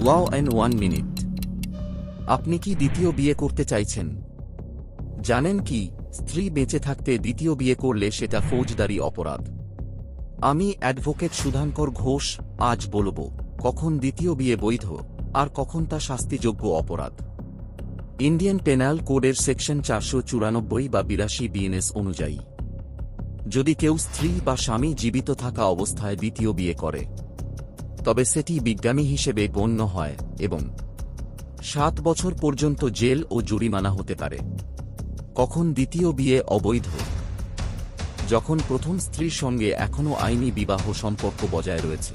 Wow and 1 minute. আপনি কি দ্বিতীয় বিয়ে করতে চাইছেন? জানেন কি, স্ত্রী বেঁচে থাকতে দ্বিতীয় বিয়ে করলে সেটা ফৌজদারি অপরাধ। আমি অ্যাডভোকেট সুধাঙ্কর ঘোষ আজ বলবো কখন দ্বিতীয় বিয়ে বৈধ আর কখন তা শাস্তিযোগ্য অপরাধ। ইন্ডিয়ান পেনাল কোডের সেকশন 494 বা 82 বিএনএস অনুযায়ী যদি কেউ স্ত্রী বা স্বামী জীবিত থাকা অবস্থায় দ্বিতীয় বিয়ে করে তবে সেটি বিজ্ঞানী হিসেবে গণ্য হয় এবং 7 বছর পর্যন্ত জেল ও জরিমানা হতে পারে। কখন দ্বিতীয় বিয়ে অবৈধ? যখন প্রথম স্ত্রীর সঙ্গে এখনও আইনি বিবাহ সম্পর্ক বজায় রয়েছে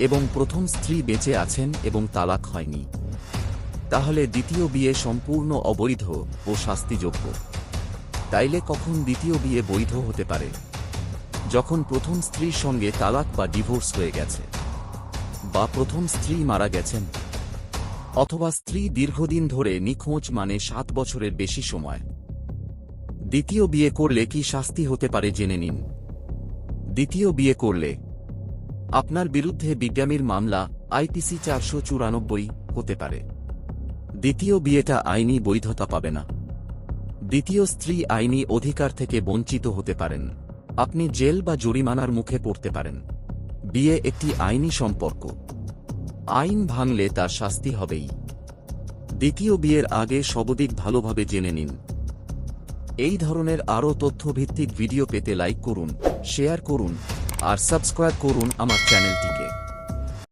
এবং প্রথম স্ত্রী বেঁচে আছেন এবং তালাক হয়নি, তাহলে দ্বিতীয় বিয়ে সম্পূর্ণ অবৈধ ও শাস্তিযোগ্য। তাইলে কখন দ্বিতীয় বিয়ে বৈধ হতে পারে? যখন প্রথম স্ত্রীর সঙ্গে তালাক বা ডিভোর্স হয়ে গেছে, বা প্রথম স্ত্রী মারা গেছেন, অথবা স্ত্রী দীর্ঘদিন ধরে নিখোঁজ, মানে 7 বছরের বেশি সময়। দ্বিতীয় বিয়ে করলে কি শাস্তি হতে পারে জেনে নিন। দ্বিতীয় বিয়ে করলে আপনার বিরুদ্ধে বিজ্ঞানীর মামলা আইপিসি 494 হতে পারে। দ্বিতীয় বিয়েটা আইনি বৈধতা পাবে না। দ্বিতীয় স্ত্রী আইনি অধিকার থেকে বঞ্চিত হতে পারেন। আপনি জেল বা জরিমানার মুখে পড়তে পারেন। বিয়ে একটি আইনি সম্পর্ক, আইন ভাঙলে তার শাস্তি হবেই। দ্বিতীয় বিয়ের আগে সবদিক ভালোভাবে জেনে নিন। এই ধরনের আরও তথ্যভিত্তিক ভিডিও পেতে লাইক করুন, শেয়ার করুন আর সাবস্ক্রাইব করুন আমার চ্যানেলটিকে।